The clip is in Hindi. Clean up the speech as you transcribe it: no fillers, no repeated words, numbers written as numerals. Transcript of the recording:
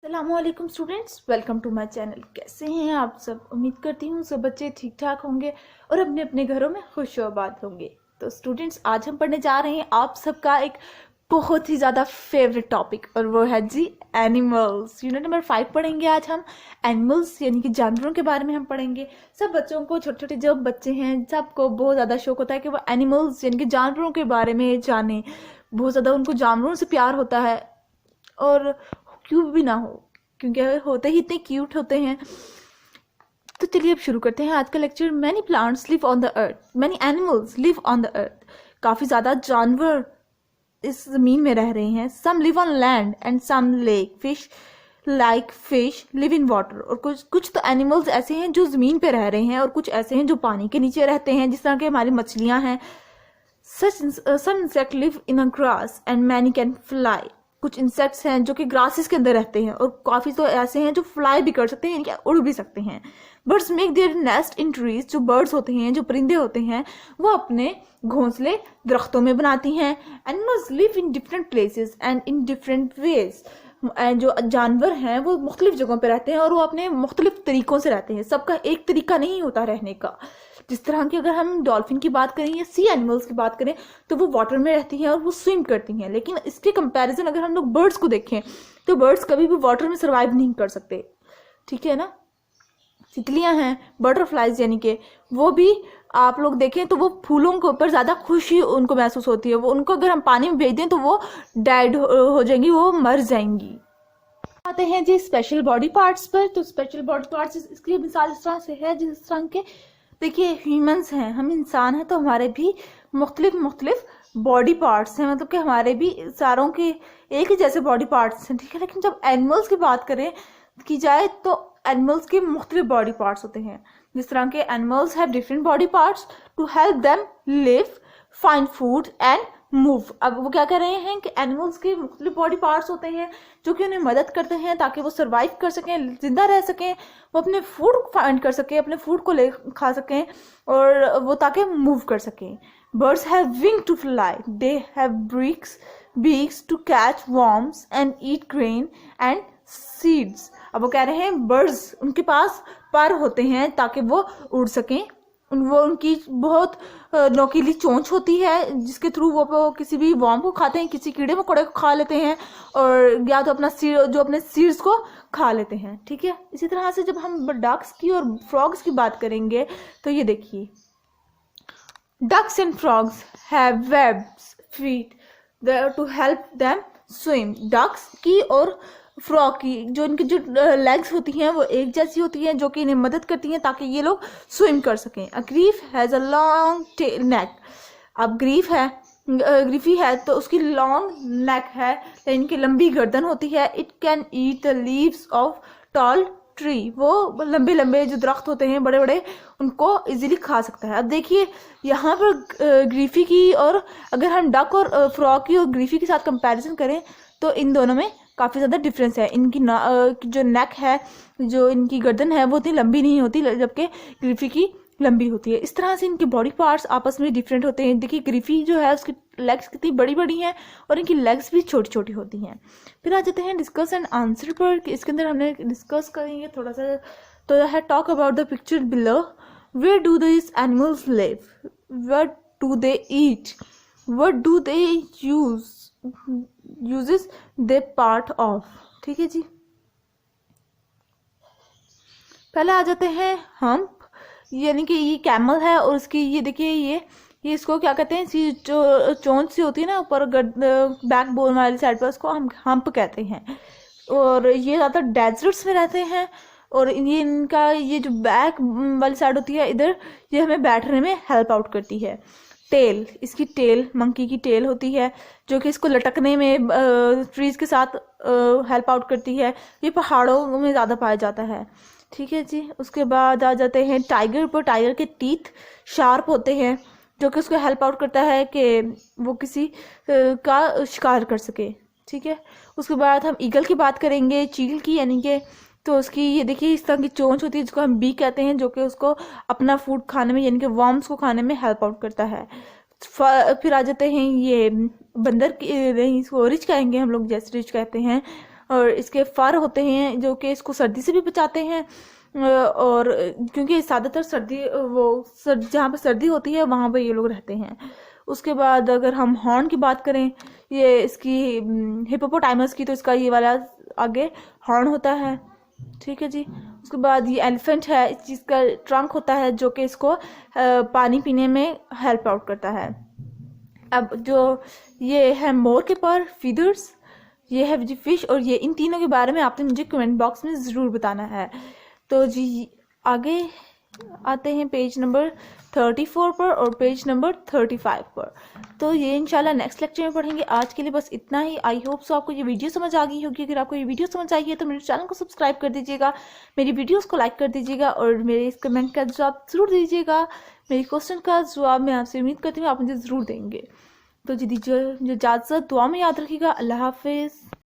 अस्सलामुअलैकुम students, welcome to my channel. कैसे हैं आप सब? उम्मीद करती हूँ सब बच्चे ठीक ठाक होंगे और अपने अपने घरों में खुश आबाद होंगे। तो स्टूडेंट्स, आज हम पढ़ने जा रहे हैं आप सबका एक बहुत ही ज़्यादा फेवरेट टॉपिक, और वो है जी एनिमल्स। यूनिट नंबर 5 पढ़ेंगे आज हम। एनिमल्स यानी कि जानवरों के बारे में हम पढ़ेंगे। सब बच्चों को, छोटे छोटे जो बच्चे हैं, सबको बहुत ज़्यादा शौक होता है कि वो एनिमल्स यानी कि जानवरों के बारे में जाने। बहुत ज़्यादा उनको जानवरों से प्यार होता है, और क्यों भी ना हो, क्योंकि होते ही इतने क्यूट होते हैं। तो चलिए अब शुरू करते हैं आज का lecture. Many plants live on the earth, many animals live on the earth. काफ़ी ज़्यादा जानवर इस ज़मीन में रह रहे हैं। Some live on land and some lake fish like fish live in water. और कुछ तो एनिमल्स ऐसे हैं जो ज़मीन पे रह रहे हैं, और कुछ ऐसे हैं जो पानी के नीचे रहते हैं, जिस तरह के हमारी मछलियाँ हैं। some insect live in a grass and many can fly। कुछ इंसेक्ट्स हैं जो कि ग्रासेस के अंदर रहते हैं, और काफ़ी तो ऐसे हैं जो फ्लाई भी कर सकते हैं, यानी उड़ भी सकते हैं। Birds make their nest in trees. जो बर्ड्स होते हैं, जो परिंदे होते हैं, वो अपने घोंसले दरख्तों में बनाती हैं। Animals live in different places and in different ways. जो जानवर हैं वो मुख्तलिफ जगहों पर रहते हैं, और वो अपने मुख्तलिफ तरीक़ों से रहते हैं। सबका एक तरीका नहीं होता रहने का। जिस तरह की अगर हम डॉल्फिन की बात करें या सी एनिमल्स की बात करें, तो वो वाटर में रहती हैं और वो स्विम करती हैं। लेकिन इसके कंपैरिजन अगर हम लोग बर्ड्स को देखें, तो बर्ड्स कभी भी वाटर में सर्वाइव नहीं कर सकते। ठीक है ना। तितलियां हैं, बटरफ्लाइज, यानी कि वो भी आप लोग देखें तो वो फूलों के ऊपर ज़्यादा खुशी उनको महसूस होती है। वो उनको अगर हम पानी में भेज दें तो वो डेड हो जाएंगी, वो मर जाएंगी। आते हैं जी स्पेशल बॉडी पार्ट्स पर। तो स्पेशल बॉडी पार्ट्स इसकी मिसाल इस तरह से है, जिस तरह के देखिए ह्यूमंस हैं, हम इंसान हैं, तो हमारे भी मुख्तलिफ बॉडी पार्ट्स हैं। मतलब कि हमारे भी सारों के एक ही जैसे बॉडी पार्ट्स हैं। ठीक है। लेकिन जब एनिमल्स की बात की जाए तो एनिमल्स के मुख्तलिफ बॉडी पार्ट्स होते हैं। जिस तरह के animals have different body parts to help them live, find food and move. अब वो क्या कर रहे हैं कि एनिमल्स के मुख्तलिफ बॉडी पार्ट्स होते हैं जो कि उन्हें मदद करते हैं ताकि वो सर्वाइव कर सकें, जिंदा रह सकें, वो अपने फूड फाइंड कर सकें, अपने फूड को ले खा सकें, और वो ताकि मूव कर सकें। Birds have wing to fly, they have beaks to catch worms and eat grain and seeds. अब वो कह रहे हैं बर्ड्स, उनके पास पर होते हैं ताकि वो उड़ सकें। उनकी बहुत नोकीली चोंच होती है, जिसके थ्रू वो किसी भी वर्म को खाते हैं, किसी कीड़े मकोड़े को खा लेते हैं, और या तो अपने सीड्स को खा लेते हैं। ठीक है। इसी तरह से जब हम डक्स की और फ्रॉग्स की बात करेंगे, तो ये देखिए, ducks and frogs have webs feet to help them swim. Ducks की और फ्रॉग की जो इनकी जो लेग्स होती हैं वो एक जैसी होती हैं, जो कि इन्हें मदद करती हैं ताकि ये लोग स्विम कर सकें। A giraffe has a long neck. अब ग्रीफी है तो उसकी लॉन्ग नेक है, तो इनकी लंबी गर्दन होती है। It can eat the leaves of tall tree. वो लंबे लंबे जो दरख्त होते हैं, बड़े बड़े, उनको इजीली खा सकता है। अब देखिए यहाँ पर ग्रीफी की, और अगर हम डक और फ्रॉग की और ग्रीफी के साथ कंपैरिजन करें तो इन दोनों में काफ़ी ज़्यादा डिफरेंस है। इनकी जो नेक है, जो इनकी गर्दन है, वो इतनी लंबी नहीं होती, जबकि ग्रीफी की लंबी होती है। इस तरह से इनके बॉडी पार्ट्स आपस में डिफरेंट होते हैं। देखिए ग्रीफी जो है उसकी लेग्स कितनी बड़ी बड़ी हैं, और इनकी लेग्स भी छोटी छोटी होती हैं। फिर आ जाते हैं डिस्कस एंड आंसर पर, कि इसके अंदर हमने डिस्कस करेंगे थोड़ा सा। तो है talk about the picture below. Where do this animals live, what do they eat, what do they uses they part of. ठीक है जी। पहले आ जाते हैं हम्प, यानी कि ये कैमल है, और इसकी ये देखिए ये इसको क्या कहते हैं, जो चोंच सी होती है ना ऊपर बैक बोन वाली साइड पर, उसको हम हम्प कहते हैं। और ये ज़्यादा डेजर्ट्स में रहते हैं, और ये इनका ये जो बैक वाली साइड होती है इधर, ये हमें बैठने में हेल्प आउट करती है। टेल, इसकी टेल, मंकी की टेल होती है, जो कि इसको लटकने में ट्रीज के साथ हेल्प आउट करती है। ये पहाड़ों में ज़्यादा पाया जाता है। ठीक है जी। उसके बाद आ जाते हैं टाइगर पर। टाइगर के टीथ शार्प होते हैं, जो कि उसको हेल्प आउट करता है कि वो किसी का शिकार कर सके। ठीक है। उसके बाद हम ईगल की बात करेंगे, चील की, यानी कि तो उसकी ये देखिए इस तरह की चोंच होती है, जिसको हम बीक कहते हैं, जो कि उसको अपना फूड खाने में, यानी कि वर्म्स को खाने में हेल्प आउट करता है। फिर आ जाते हैं ये बंदर की, इसको रिच कहेंगे हम लोग, जैसे रिच कहते हैं, और इसके फर होते हैं जो कि इसको सर्दी से भी बचाते हैं। और क्योंकि ज़्यादातर जहाँ पर सर्दी होती है वहाँ पर ये लोग रहते हैं। उसके बाद अगर हम हॉर्न की बात करें, ये इसकी हिप्पोपोटामस की, तो इसका ये वाला आगे हॉर्न होता है, ठीक है जी। उसके बाद ये एलिफेंट है, जिसका ट्रंक होता है जो कि इसको पानी पीने में हेल्प आउट करता है। अब जो ये है मोर के पर फीदर्स, ये है जी फिश, और ये इन तीनों के बारे में आपने मुझे कमेंट बॉक्स में ज़रूर बताना है। तो जी आगे आते हैं पेज नंबर 34 पर और पेज नंबर 35 पर। तो ये इंशाल्लाह नेक्स्ट लेक्चर में पढ़ेंगे। आज के लिए बस इतना ही। आई होप सो आपको ये वीडियो समझ आ गई होगी। अगर आपको ये वीडियो समझ आई है तो मेरे चैनल को सब्सक्राइब कर दीजिएगा, मेरी वीडियोस को लाइक कर दीजिएगा और मेरे इस कमेंट का जवाब ज़रूर दीजिएगा। मेरी क्वेश्चन का जवाब मैं आपसे उम्मीद करती हूँ आप मुझे ज़रूर देंगे। तो जी दीजिए मुझे इजाज़त, दुआ में याद रखिएगा। अल्लाह हाफिज़।